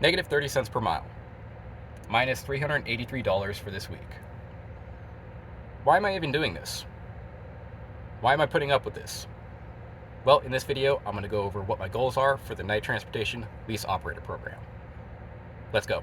Negative 30 cents per mile, minus $383 for this week. Why am I even doing this? Why am I putting up with this? Well, in this video, I'm going to go over what my goals are for the night transportation lease operator program. Let's go.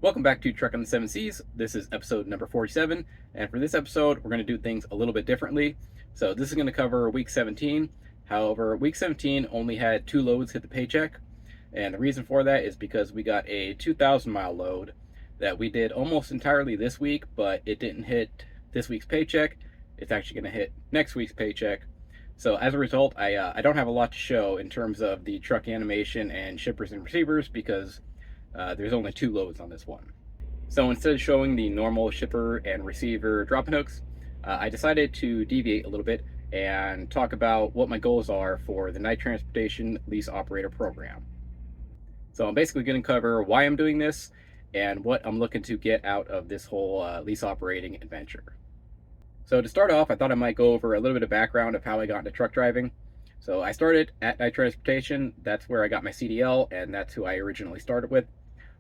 Welcome back to Truck on the Seven Seas. This is episode number 47, and for this episode, we're going to do things a little bit differently. So this is going to cover week 17. However, week 17 only had 2 loads hit the paycheck, and the reason for that is because we got a 2,000 mile load that we did almost entirely this week, but it didn't hit this week's paycheck. It's actually going to hit next week's paycheck. So as a result, I don't have a lot to show in terms of the truck animation and shippers and receivers because there's only 2 loads on this one. So instead of showing the normal shipper and receiver drop-in hooks, I decided to deviate a little bit and talk about what my goals are for the night transportation lease operator program. So I'm basically going to cover why I'm doing this and what I'm looking to get out of this whole lease operating adventure. So to start off, I thought I might go over a little bit of background of how I got into truck driving. So I started at Night Transportation. That's where I got my CDL, and that's who I originally started with.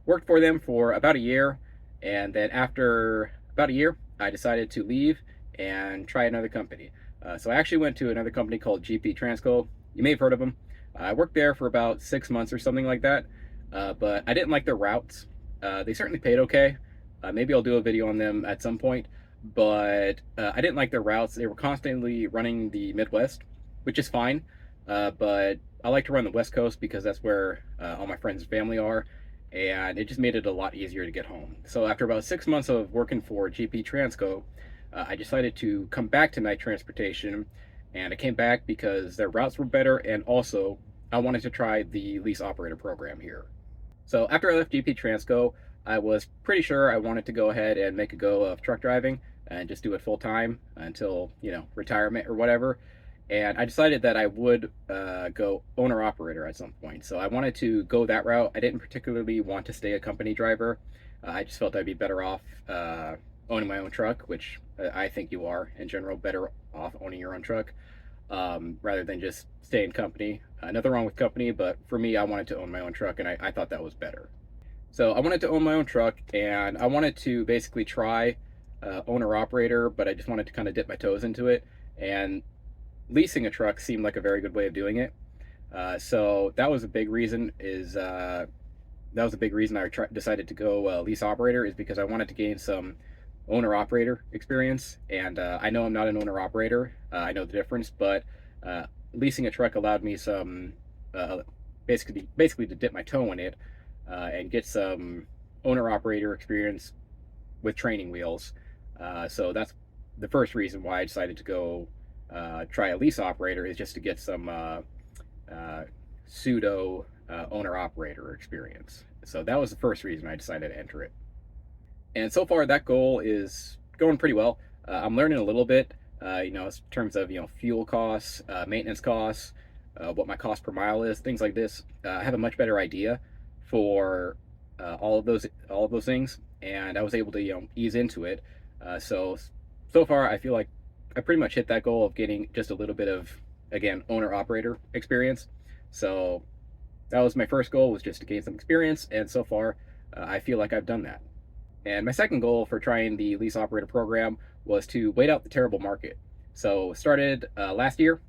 Worked for them for about a year, and then after about a year, I decided to leave and try another company. So I actually went to another company called GP Transco. You may have heard of them. I worked there for about 6 months or something like that, but I didn't like their routes. They certainly paid okay. Maybe I'll do a video on them at some point, but I didn't like their routes. They were constantly running the Midwest, which is fine, but I like to run the West Coast because that's where all my friends and family are, and it just made it a lot easier to get home. So after about 6 months of working for GP Transco, I decided to come back to night transportation, and I came back because their routes were better, and also I wanted to try the lease operator program here. So after I left GP Transco, I was pretty sure I wanted to go ahead and make a go of truck driving and just do it full time until, retirement or whatever. And I decided that I would go owner operator at some point. So I wanted to go that route. I didn't particularly want to stay a company driver. I just felt I'd be better off owning my own truck, which I think you are in general better off owning your own truck rather than just stay in company. Nothing wrong with company, but for me, I wanted to own my own truck, and I thought that was better. So I wanted to own my own truck, and I wanted to basically try owner operator, but I just wanted to kind of dip my toes into it. And leasing a truck seemed like a very good way of doing it. So that was a big reason. That was a big reason I decided to go lease operator, is because I wanted to gain some owner operator experience. And I know I'm not an owner operator. I know the difference, but leasing a truck allowed me some basically to dip my toe in it and get some owner operator experience with training wheels. So that's the first reason why I decided to go try a lease operator, is just to get some pseudo owner operator experience. So that was the first reason I decided to enter it. And so far that goal is going pretty well. I'm learning a little bit, in terms of fuel costs, maintenance costs, what my cost per mile is, things like this. I have a much better idea for all of those things, and I was able to ease into it. So far I feel like I pretty much hit that goal of getting just a little bit of, again, owner operator experience. So that was my first goal, was just to gain some experience, and so far I feel like I've done that. And my second goal for trying the lease operator program was to wait out the terrible market. So started last year,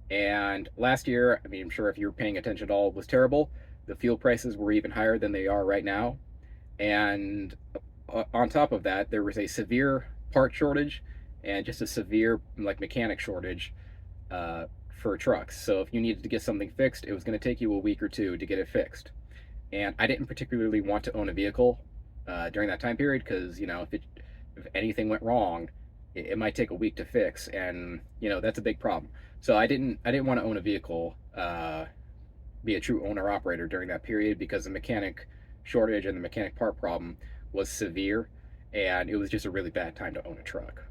and last year, I mean, I'm sure if you were paying attention at all, was terrible. The fuel prices were even higher than they are right now, and on top of that, there was a severe part shortage and just a severe mechanic shortage for trucks. So if you needed to get something fixed, it was going to take you a week or two to get it fixed. And I didn't particularly want to own a vehicle during that time period, because if anything went wrong, it might take a week to fix, and that's a big problem. So I didn't want to own a vehicle be a true owner operator during that period because the mechanic shortage and the mechanic part problem was severe, and it was just a really bad time to own a truck.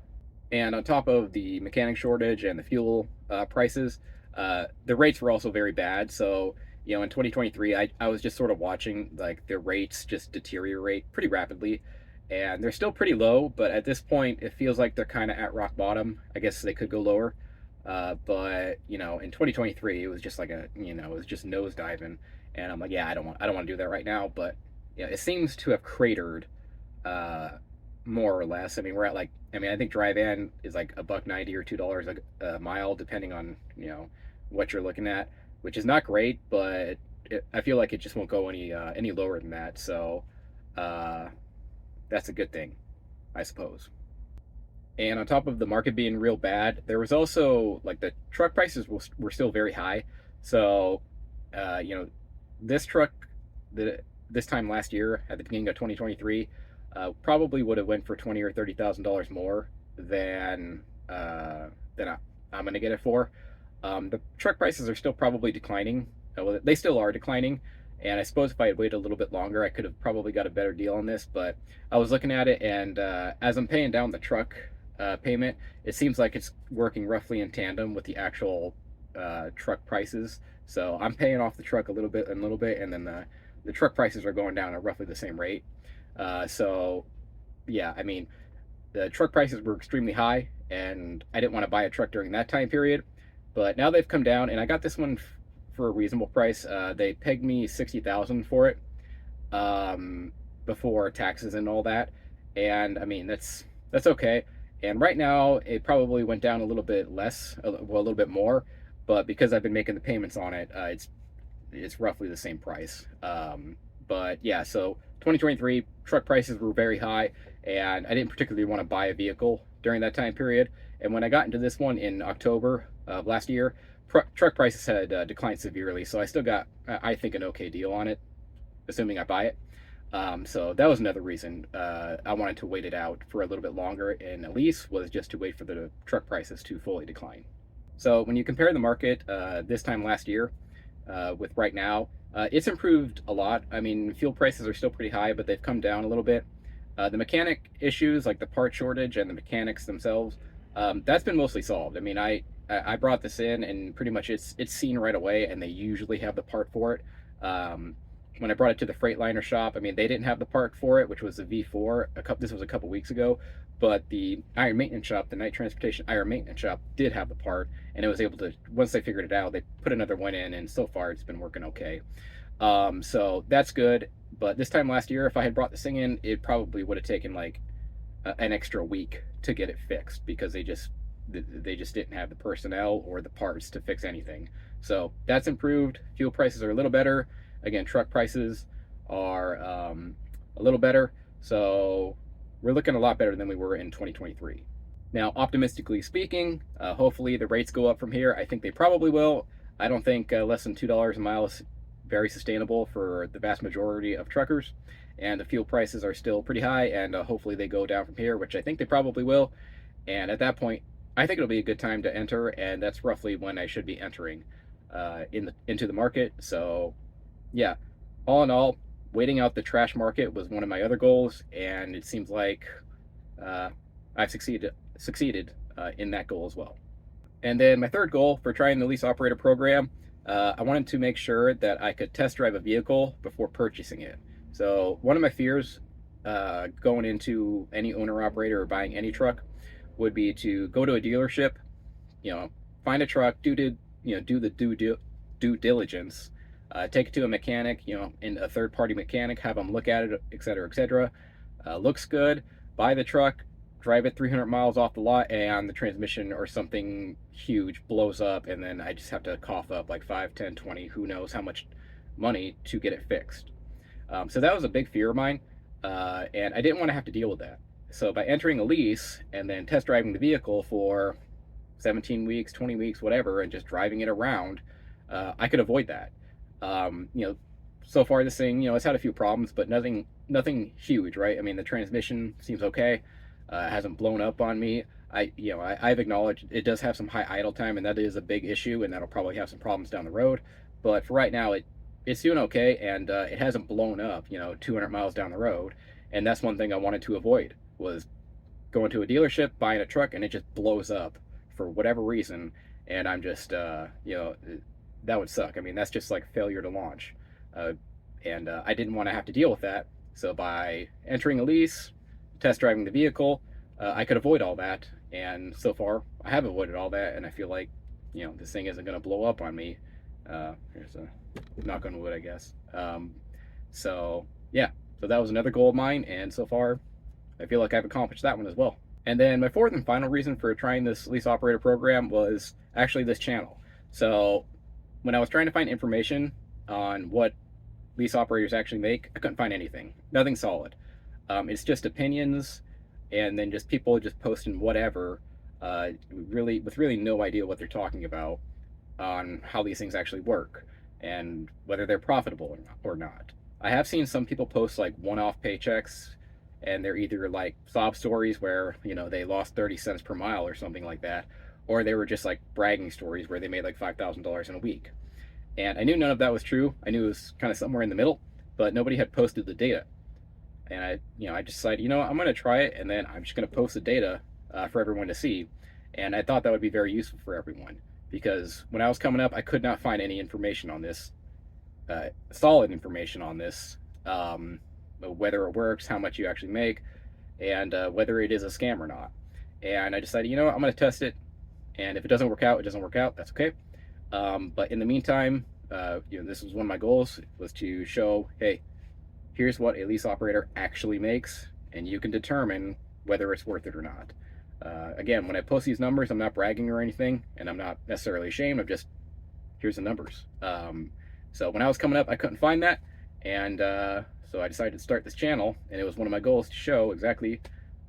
And on top of the mechanic shortage and the fuel prices, the rates were also very bad. So, in 2023, I was just sort of watching like the rates just deteriorate pretty rapidly. And they're still pretty low, but at this point, it feels like they're kind of at rock bottom. I guess they could go lower. But in 2023, it was just like it was just nosediving. And I'm like, yeah, I don't want to do that right now. But yeah, it seems to have cratered uh, more or less. I mean, we're at like, I think dry van is like $1.90 or $2 a mile, depending on what you're looking at, which is not great, but I feel like it just won't go any lower than that. So uh, that's a good thing, I suppose. And on top of the market being real bad, there was also like the truck prices were still very high. So, uh, you know, this truck, the this time last year at the beginning of 2023, probably would have went for 20 or $30,000 more than I'm going to get it for. The truck prices are still probably declining. Well, they still are declining. And I suppose if I had waited a little bit longer, I could have probably got a better deal on this. But I was looking at it, and as I'm paying down the truck payment, it seems like it's working roughly in tandem with the actual truck prices. So I'm paying off the truck a little bit, and then the truck prices are going down at roughly the same rate. So yeah, I mean, the truck prices were extremely high, and I didn't want to buy a truck during that time period. But now they've come down, and I got this one for a reasonable price. They pegged me 60,000 for it um, before taxes and all that, and I mean that's okay. And right now it probably went down a little bit less, well, a little bit more, but because I've been making the payments on it, it's roughly the same price. But yeah, so 2023 truck prices were very high, and I didn't particularly want to buy a vehicle during that time period. And when I got into this one in October of last year, truck prices had declined severely, so I still got, I think, an okay deal on it, assuming I buy it. So that was another reason I wanted to wait it out for a little bit longer in a lease, was just to wait for the truck prices to fully decline. So when you compare the market this time last year with right now, it's improved a lot. I mean, fuel prices are still pretty high, but they've come down a little bit. The mechanic issues, like the part shortage and the mechanics themselves, that's been mostly solved. I mean, I brought this in, and pretty much it's seen right away, and they usually have the part for it. When I brought it to the Freightliner shop, I mean, they didn't have the part for it, which was the V4. This was a couple weeks ago, but the iron maintenance shop, the night transportation iron maintenance shop, did have the part, and it was able to, once they figured it out, they put another one in, and so far it's been working okay. So that's good. But this time last year, if I had brought this thing in, it probably would have taken like an extra week to get it fixed, because they just didn't have the personnel or the parts to fix anything. So that's improved. Fuel prices are a little better. Again, truck prices are a little better. So we're looking a lot better than we were in 2023. Now, optimistically speaking, hopefully the rates go up from here. I think they probably will. I don't think less than $2 a mile is very sustainable for the vast majority of truckers. And the fuel prices are still pretty high, and hopefully they go down from here, which I think they probably will. And at that point, I think it'll be a good time to enter, and that's roughly when I should be entering into the market. So yeah, all in all, waiting out the trash market was one of my other goals, and it seems like I've succeeded in that goal as well. And then my third goal for trying the lease operator program, I wanted to make sure that I could test drive a vehicle before purchasing it. So one of my fears going into any owner operator or buying any truck would be to go to a dealership, find a truck, do the due diligence, take it to a mechanic, in a third party mechanic, have them look at it, etc., etc. Looks good, buy the truck, drive it 300 miles off the lot, and the transmission or something huge blows up, and then I just have to cough up like 5, 10, 20, who knows how much money to get it fixed. So that was a big fear of mine, and I didn't want to have to deal with that. So by entering a lease and then test driving the vehicle for 17 weeks, 20 weeks, whatever, and just driving it around, I could avoid that. So far this thing, it's had a few problems, but nothing huge, right? I mean, the transmission seems okay. It hasn't blown up on me. I've acknowledged it does have some high idle time, and that is a big issue, and that'll probably have some problems down the road. but for right now, it's doing okay, and it hasn't blown up, 200 miles down the road. And that's one thing I wanted to avoid, was going to a dealership, buying a truck, and it just blows up for whatever reason, and I'm just, that would suck. I mean, that's just like failure to launch, uh, and I didn't want to have to deal with that. So by entering a lease, test driving the vehicle, I could avoid all that, and so far I have avoided all that, and I feel like, this thing isn't going to blow up on me. Here's a knock on wood, I guess. So yeah, so that was another goal of mine, and so far I feel like I've accomplished that one as well. And then my fourth and final reason for trying this lease operator program was actually this channel. So when I was trying to find information on what lease operators actually make, I couldn't find anything. Nothing solid. It's just opinions, and then just people just posting whatever, with really no idea what they're talking about on how these things actually work and whether they're profitable or not. I have seen some people post like one-off paychecks, and they're either like sob stories where they lost 30 cents per mile or something like that, or they were just like bragging stories where they made like $5,000 in a week. And I knew none of that was true. I knew it was kind of somewhere in the middle, but nobody had posted the data. And I decided, I'm going to try it, and then I'm just going to post the data for everyone to see. And I thought that would be very useful for everyone, because when I was coming up, I could not find any information on this, solid information on this, whether it works, how much you actually make, and whether it is a scam or not. And I decided, I'm going to test it, and if it doesn't work out, it doesn't work out. That's okay. But in the meantime, this was one of my goals, was to show, hey, here's what a lease operator actually makes, and you can determine whether it's worth it or not. Again, when I post these numbers, I'm not bragging or anything, and I'm not necessarily ashamed. I'm just, here's the numbers. So when I was coming up, I couldn't find that, and so I decided to start this channel, and it was one of my goals to show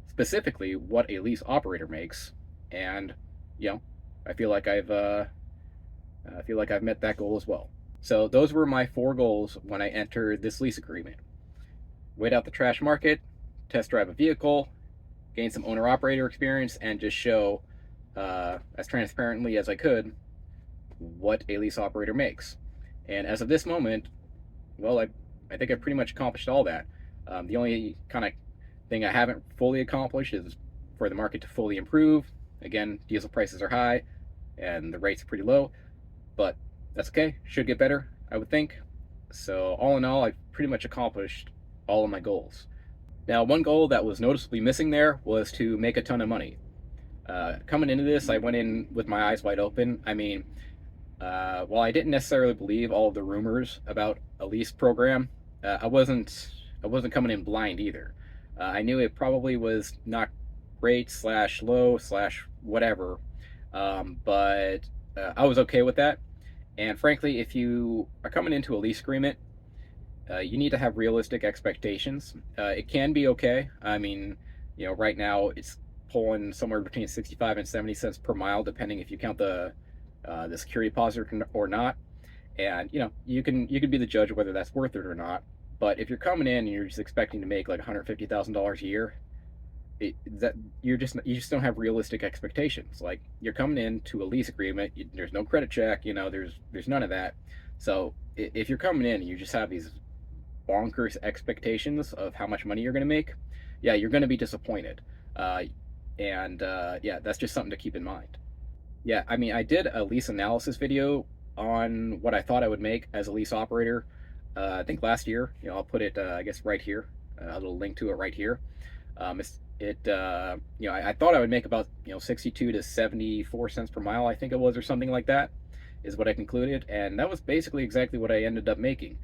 specifically what a lease operator makes. And I feel like I've met that goal as well. So those were my 4 goals when I entered this lease agreement: wait out the trash market, test drive a vehicle, gain some owner-operator experience, and just show as transparently as I could what a lease operator makes. And as of this moment, well, I think I pretty much accomplished all that. The only kind of thing I haven't fully accomplished is for the market to fully improve. Again, diesel prices are high and the rates are pretty low, but that's okay. Should get better, I would think. So all in all, I've pretty much accomplished all of my goals. Now, one goal that was noticeably missing there was to make a ton of money. Coming into this, I went in with my eyes wide open. I mean, while I didn't necessarily believe all of the rumors about a lease program, I wasn't coming in blind either. I knew it probably was not great / low / whatever, but I was okay with that. And frankly, if you are coming into a lease agreement, you need to have realistic expectations. It can be okay. I mean, right now it's pulling somewhere between 65 and 70 cents per mile, depending if you count the security deposit or not. And you can be the judge of whether that's worth it or not. But if you're coming in and you're just expecting to make like $150,000 a year, you just don't have realistic expectations. Like, you're coming into a lease agreement, there's no credit check, there's none of that. So if you're coming in and you just have these bonkers expectations of how much money you're going to make, yeah, you're going to be disappointed. Yeah, that's just something to keep in mind. Yeah, I mean, I did a lease analysis video on what I thought I would make as a lease operator, I think last year. I'll put it, I guess, right here, a little link to it right here. I thought I would make about 62 to 74 cents per mile, I think it was, or something like that, is what I concluded, and that was basically exactly what I ended up making.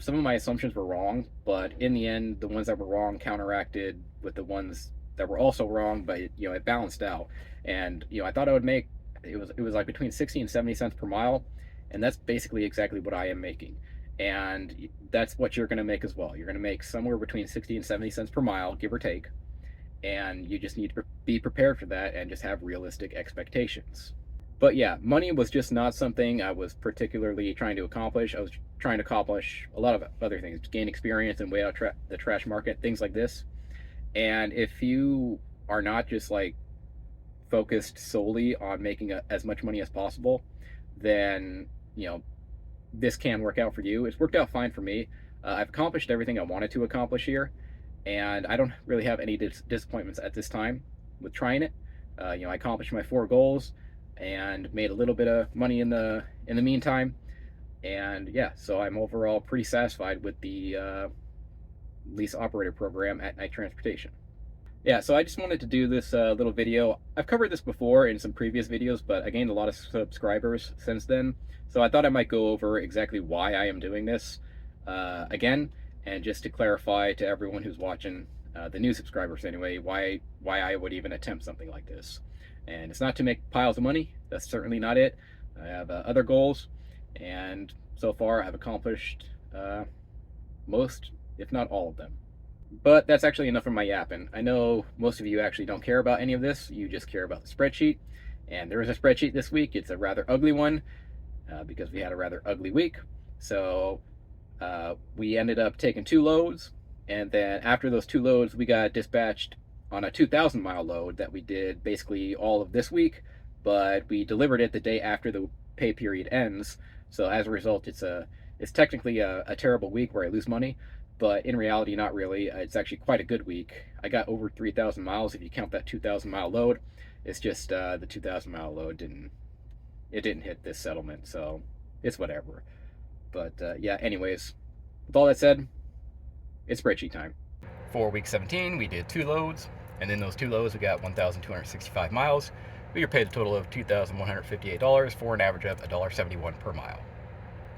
Some of my assumptions were wrong, but in the end, the ones that were wrong counteracted with the ones that were also wrong, but it balanced out. And I thought I would make, it was like between 60 and 70 cents per mile, and that's basically exactly what I am making. And that's what you're going to make as well. You're going to make somewhere between 60 and 70 cents per mile, give or take. And you just need to be prepared for that and just have realistic expectations. But yeah, money was just not something I was particularly trying to accomplish. I was trying to accomplish a lot of other things: gain experience and weigh out the trash market, things like this. And if you are not just like focused solely on making as much money as possible, then this can work out for you. It's worked out fine for me. I've accomplished everything I wanted to accomplish here, and I don't really have any disappointments at this time with trying it. I accomplished my 4 goals and made a little bit of money in the meantime. And yeah, so I'm overall pretty satisfied with the lease operator program at Night Transportation. Yeah, so I just wanted to do this little video. I've covered this before in some previous videos, but I gained a lot of subscribers since then. So I thought I might go over exactly why I am doing this again, and just to clarify to everyone who's watching, the new subscribers anyway, why I would even attempt something like this. And it's not to make piles of money. That's certainly not it. I have other goals, and so far I've accomplished most, if not all of them. But that's actually enough of my yapping. I know most of you actually don't care about any of this. You just care about the spreadsheet. And there is a spreadsheet this week. It's a rather ugly one because we had a rather ugly week. So we ended up taking 2 loads. And then after those 2 loads, we got dispatched on a 2,000 mile load that we did basically all of this week. But we delivered it the day after the pay period ends. So as a result, it's technically a terrible week where I lose money. But in reality, not really. It's actually quite a good week. I got over 3,000 miles if you count that 2,000 mile load. It's just the 2,000 mile load didn't hit this settlement, so it's whatever. But yeah, anyways, with all that said, it's spreadsheet time. For week 17, we did 2 loads, and in those 2 loads, we got 1,265 miles. We were paid a total of $2,158 for an average of $1.71 per mile.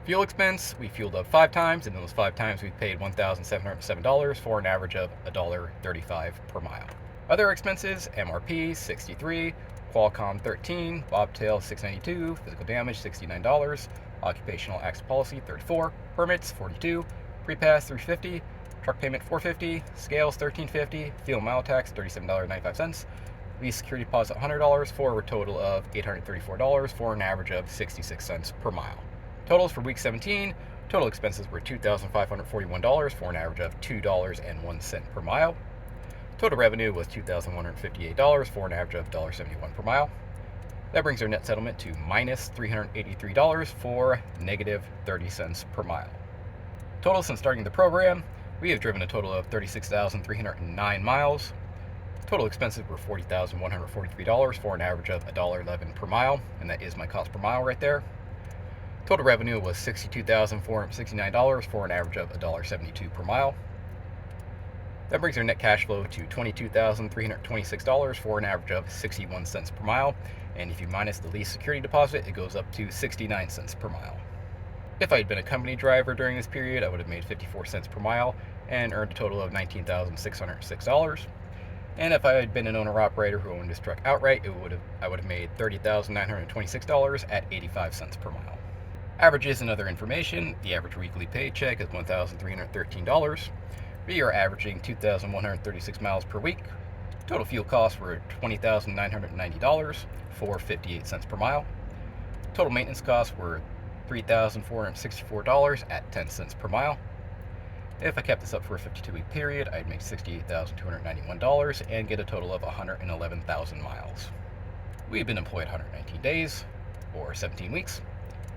Fuel expense, we fueled up 5 times, and in those 5 times we paid $1,707 for an average of $1.35 per mile. Other expenses, MRP 63, Qualcomm 13, Bobtail 692, physical damage $69, occupational accident policy 34, permits 42, pre-pass 350, truck payment 450, scales 1350, fuel mile tax $37.95, lease security deposit $100 for a total of $834 for an average of 66 cents per mile. Totals for week 17, total expenses were $2,541 for an average of $2.01 per mile. Total revenue was $2,158 for an average of $1.71 per mile. That brings our net settlement to minus $383 for negative 30 cents per mile. Total since starting the program, we have driven a total of 36,309 miles. Total expenses were $40,143 for an average of $1.11 per mile, and that is my cost per mile right there. Total revenue was $62,469 for an average of $1.72 per mile. That brings our net cash flow to $22,326 for an average of 61 cents per mile. And if you minus the lease security deposit, it goes up to 69 cents per mile. If I had been a company driver during this period, I would have made 54 cents per mile and earned a total of $19,606. And if I had been an owner-operator who owned this truck outright, I would have made $30,926 at 85 cents per mile. Averages and other information. The average weekly paycheck is $1,313. We are averaging 2,136 miles per week. Total fuel costs were $20,990 for 58 cents per mile. Total maintenance costs were $3,464 at 10 cents per mile. If I kept this up for a 52-week period, I'd make $68,291 and get a total of 111,000 miles. We've been employed 119 days, or 17 weeks.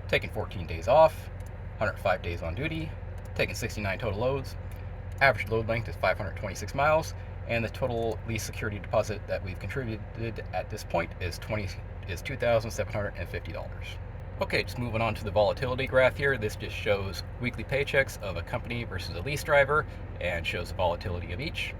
Taking 14 days off, 105 days on duty, taking 69 total loads. Average load length is 526 miles, and the total lease security deposit that we've contributed at this point is $2,750. Okay, just moving on to the volatility graph here. This just shows weekly paychecks of a company versus a lease driver and shows the volatility of each.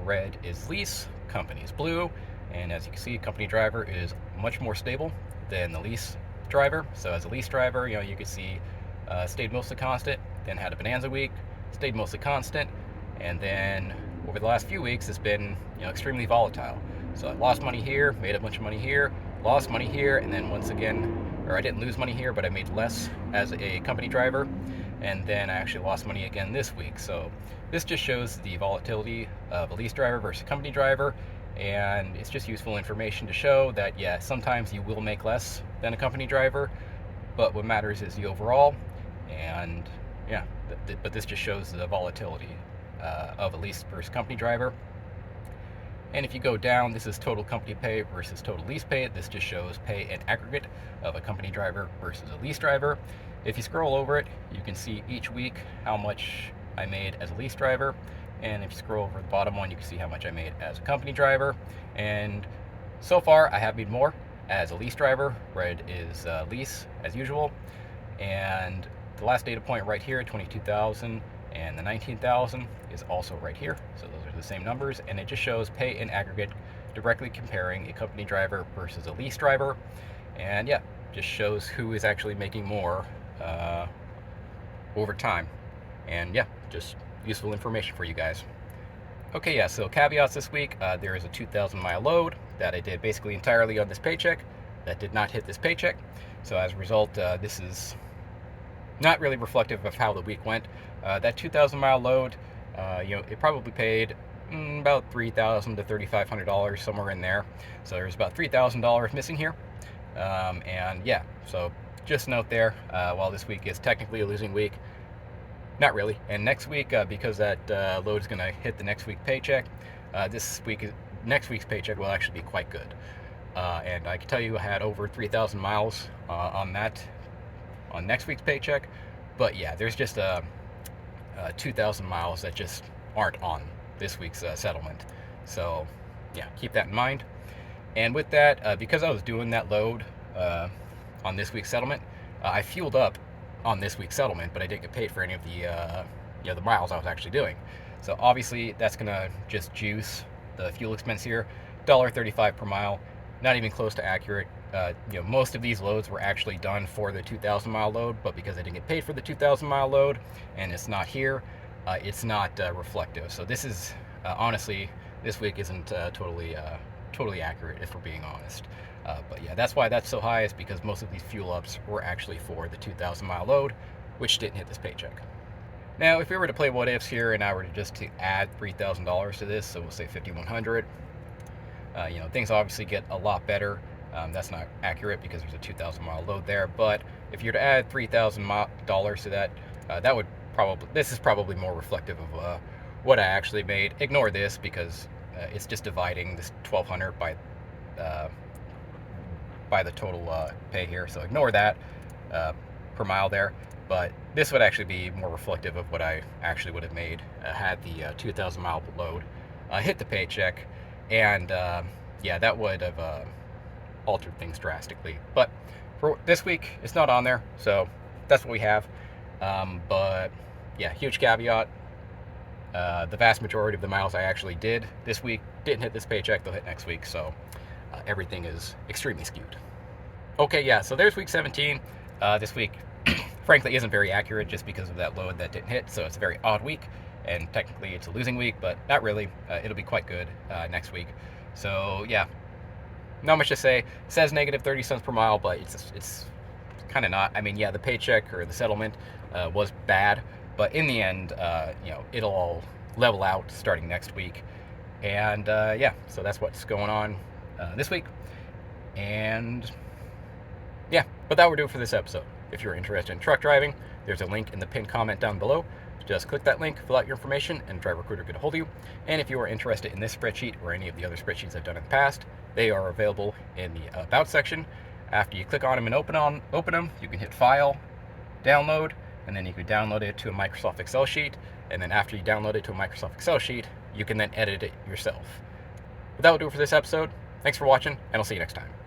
Red is lease, company is blue, and as you can see, company driver is much more stable than the lease driver. So as a lease driver, you can see stayed mostly constant, then had a bonanza week, stayed mostly constant, and then over the last few weeks it's been extremely volatile. So I lost money here, made a bunch of money here, lost money here, and then once again, or I didn't lose money here, but I made less as a company driver, and then I actually lost money again this week. So this just shows the volatility of a lease driver versus a company driver, and it's just useful information to show that sometimes you will make less than a company driver, but what matters is the overall. And but this just shows the volatility of a lease versus company driver. And if you go down, this is total company pay versus total lease pay. This just shows pay in aggregate of a company driver versus a lease driver. If you scroll over it, you can see each week how much I made as a lease driver. And if you scroll over the bottom one, you can see how much I made as a company driver. And so far, I have made more as a lease driver. Red is lease as usual. And the last data point right here, 22,000, and the 19,000 is also right here. So those are the same numbers, and it just shows pay in aggregate, directly comparing a company driver versus a lease driver. And yeah, just shows who is actually making more over time. And yeah, just useful information for you guys. Okay, yeah, so caveats this week. There is a 2,000-mile load that I did basically entirely on this paycheck that did not hit this paycheck. So as a result, this is not really reflective of how the week went. That 2,000-mile load, it probably paid about $3,000 to $3,500, somewhere in there. So there's about $3,000 missing here. And yeah, so just note there, while this week is technically a losing week, not really. And next week, because that load is going to hit the next week's paycheck, next week's paycheck will actually be quite good. And I can tell you I had over 3,000 miles on next week's paycheck. But yeah, there's just 2,000 miles that just aren't on this week's settlement. So yeah, keep that in mind. And with that, because I was doing that load on this week's settlement, I fueled up on this week's settlement, but I didn't get paid for any of the miles I was actually doing. So obviously that's gonna just juice the fuel expense here. $1.35 per mile, not even close to accurate. Most of these loads were actually done for the 2,000-mile load, but because I didn't get paid for the 2,000-mile load and it's not here, it's not reflective. So this is honestly, this week isn't totally accurate, if we're being honest. But yeah, that's why that's so high, is because most of these fuel ups were actually for the 2,000-mile load, which didn't hit this paycheck. Now, if we were to play what ifs here and I were to add $3,000 to this, so we'll say $5,100, things obviously get a lot better. That's not accurate because there's a 2,000-mile load there, but if you're to add $3,000 to that, this is probably more reflective of what I actually made. Ignore this because it's just dividing this 1,200 by the total pay here, so ignore that per mile there. But this would actually be more reflective of what I actually would have made had the 2,000-mile load hit the paycheck. And yeah, that would have altered things drastically. But for this week, it's not on there, so that's what we have. But yeah, huge caveat. The vast majority of the miles I actually did this week didn't hit this paycheck, they'll hit next week, so everything is extremely skewed. Okay, yeah, so there's week 17. This week, frankly, isn't very accurate just because of that load that didn't hit, so it's a very odd week, and technically it's a losing week, but not really. It'll be quite good next week. So yeah, not much to say. It says negative 30 cents per mile, but it's kind of not. I mean, yeah, the paycheck or the settlement was bad, but in the end, it'll all level out starting next week. And yeah, so that's what's going on this week. And yeah, but that will do it for this episode. If you're interested in truck driving, there's a link in the pinned comment down below. Just click that link, fill out your information, and Drive Recruiter will get a hold of you. And if you are interested in this spreadsheet or any of the other spreadsheets I've done in the past, they are available in the About section. After you click on them and open them, you can hit File, Download, and then you can download it to a Microsoft Excel sheet. And then after you download it to a Microsoft Excel sheet, you can then edit it yourself. But that will do it for this episode. Thanks for watching, and I'll see you next time.